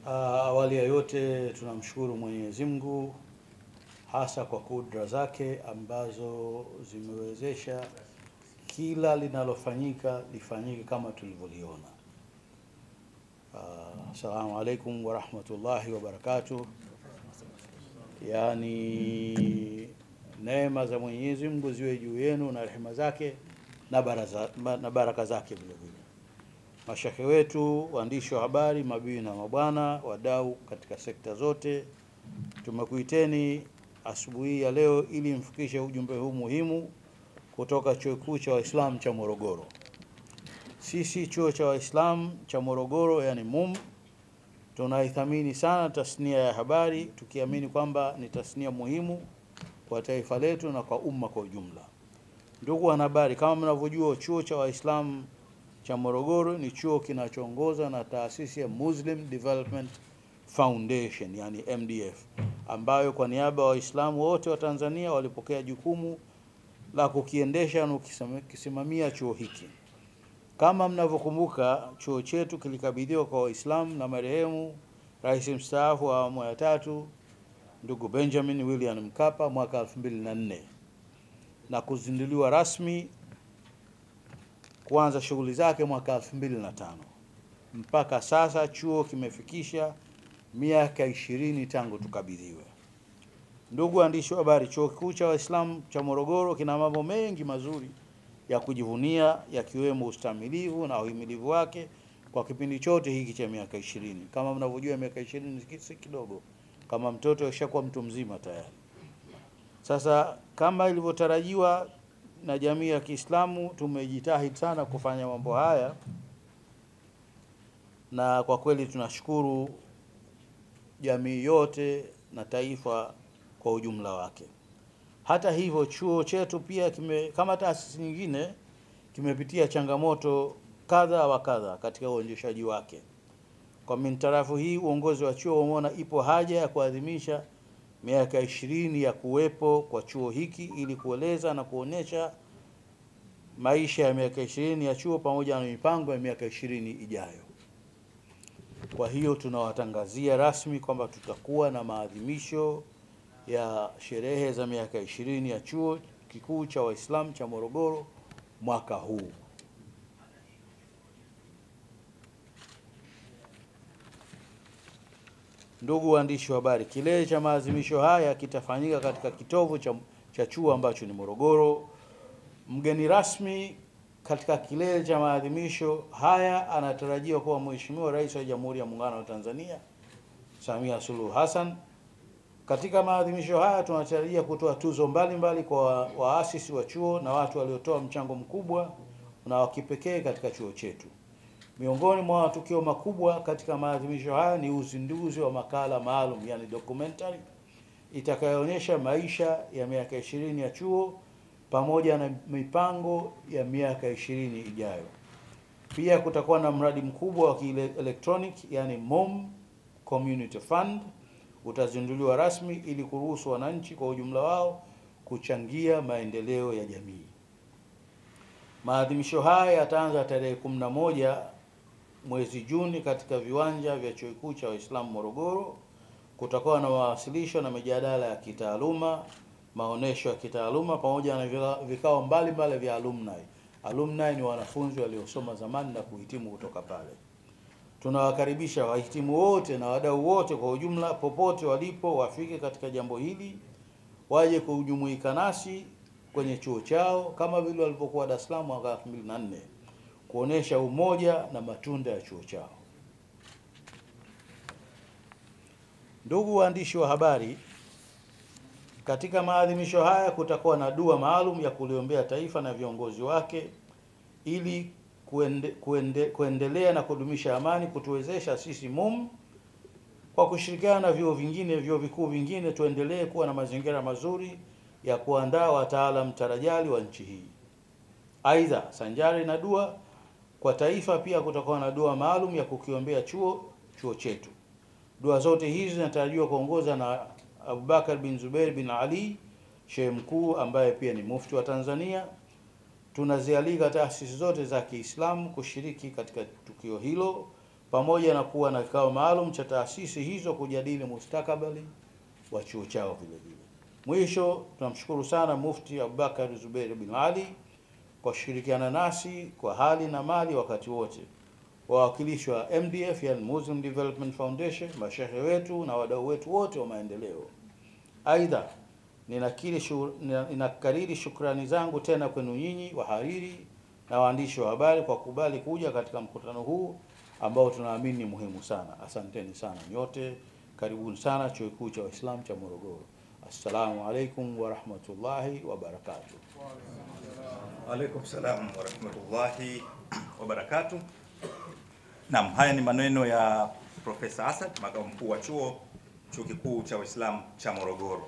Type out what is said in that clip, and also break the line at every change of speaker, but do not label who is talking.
Awali ya yote tunamshukuru Mwenyezi Mungu hasa kwa kudra zake ambazo zimewezesha kila linalofanyika lifanyike kama tulivyoliona. Assalamu alaikum wa rahmatullahi wa barakatuh. Yani neema za Mwenyezi Mungu ziwe juu yenu na rehema zake na baraka zake vile vile. Mashekhe wetu, waandishi wa habari, mabibi na mabwana, wadau katika sekta zote, tumekuiteni asubuhi ya leo ili mfikishe ujumbe huu muhimu kutoka Chuo Kikuu cha Waislamu cha Morogoro. Sisi Chuo cha Waislamu cha Morogoro, yani MUM, tunaithamini sana tasnia ya habari, tukiamini kwamba ni tasnia muhimu kwa taifa letu na kwa umma kwa ujumla. Ndugu wanahabari, kama mnavyojua, Chuo cha Waislamu cha Morogoro ni chuo kinachoongozwa na taasisi ya Muslim Development Foundation, yani MDF, ambayo kwa niaba ya Waislamu wote wa Tanzania walipokea jukumu la kukiendesha na kukisimamia chuo hiki. Kama mnavyokumbuka, chuo chetu kilikabidhiwa kwa Waislamu na marehemu Rais mstaafu wa awamu ya 3 ndugu Benjamin William Mkapa mwaka 2004 na kuzinduliwa rasmi kuanza shughuli zake mwaka 2005. Mpaka sasa chuo kimefikisha miaka 20 tangu tukabidhiwe. Ndugu waandishi wa habari, Chuo Kikuu cha Waislamu cha Morogoro kina mambo mengi mazuri ya kujivunia, yakiwemo ustamilivu na uhimilivu wake kwa kipindi chote hiki cha miaka 20. Kama mnavyojua, miaka 20 si kidogo, kama mtoto ashakuwa mtu mzima tayari. Sasa kama ilivyotarajiwa na jamii ya Kiislamu, tumejitahidi sana kufanya mambo haya, na kwa kweli tunashukuru jamii yote na taifa kwa ujumla wake. Hata hivyo, chuo chetu pia kama taasisi nyingine kimepitia changamoto kadha wa kadha katika uendeshaji wake. Kwa mintarafu hii, uongozi wa chuo umeona ipo haja ya kuadhimisha miaka 20 ya kuwepo kwa chuo hiki ili kueleza na kuonesha maisha ya miaka 20 ya chuo pamoja na mipango ya miaka 20 ijayo. Kwa hiyo tunawatangazia rasmi kwamba tutakuwa na maadhimisho ya sherehe za miaka 20 ya Chuo Kikuu cha Waislamu cha Morogoro mwaka huu. Ndugu waandishi wa habari, kilele cha maadhimisho haya kitafanyika katika kitovu cha chuo ambacho ni Morogoro. Mgeni rasmi katika kilele cha maadhimisho haya anatarajiwa kuwa Mheshimiwa Rais wa Jamhuri ya Muungano wa Tanzania, Samia Suluhu Hassan. Katika maadhimisho haya tunatarajia kutoa tuzo mbalimbali kwa waasisi wa chuo na watu waliotoa mchango mkubwa na wa kipekee katika chuo chetu. Miongoni mwa matukio makubwa katika maadhimisho haya ni uzinduzi wa makala maalum, yani documentary, itakayoonyesha maisha ya miaka 20 ya chuo pamoja na mipango ya miaka 20 ijayo. Pia kutakuwa na mradi mkubwa wa kielektronic, yani MUM Community Fund, utazinduliwa rasmi ili kuruhusu wananchi kwa ujumla wao kuchangia maendeleo ya jamii. Maadhimisho haya yataanza tarehe 11 mwezi Juni katika viwanja vya Chuo Kikuu cha Waislamu Morogoro. Kutakuwa na mawasilisho na mijadala ya kitaaluma, maonesho ya kitaaluma pamoja na vikao mbalimbali vya alumni. Alumni ni wanafunzi waliosoma zamani na kuhitimu kutoka pale. Tunawakaribisha wahitimu wote na wadau wote kwa ujumla, popote walipo, wafike katika jambo hili, waje kujumuika nasi kwenye chuo chao kama vile walipokuwa Dar es Salaam mwaka 2004, kuonesha umoja na matunda ya chuo chao. Ndugu waandishi wa habari, katika maadhimisho haya kutakuwa na dua maalum ya kuliombea taifa na viongozi wake ili kuendelea na kudumisha amani, kutuwezesha sisi MUM kwa kushirikiana na vyuo vikuu vingine tuendelee kuwa na mazingira mazuri ya kuandaa wataalamu tarajali wa nchi hii. Aidha, sanjari na dua kwa taifa, pia kutakuwa na dua maalum ya kukiombea chuo chetu. Dua zote hizi zinatarajiwa kuongozwa na Abubakar bin Zubair bin Ali, Sheikh mkuu ambaye pia ni mufti wa Tanzania. Tunazialika taasisi zote za Kiislamu kushiriki katika tukio hilo pamoja na kuwa na kikao maalum cha taasisi hizo kujadili mustakabali wa chuo chao vile vile. Mwisho, tunamshukuru sana Mufti Abubakar Zubeir bin Ali kwa kushirikiana nasi kwa hali na mali wakati wote, wawakilishi wa MDF, yani Muslim Development Foundation, mashehe wetu na wadau wetu wote wa maendeleo. Aidha, ninakariri shukrani zangu tena kwenu nyinyi wahariri na waandishi wa habari kwa kubali kuja katika mkutano huu ambao tunaamini ni muhimu sana. Asanteni sana nyote. Karibuni sana Chuo Kikuu cha Waislamu cha Morogoro. Assalamu alaikum wa rahmatullahi wa barakatuh.
Wa alaikum salam wa rahmatullahi wa barakatuh. Naam, haya ni maneno ya Profesa Asad, makamu mkuu wa Chuo Kikuu cha Waislamu cha Morogoro.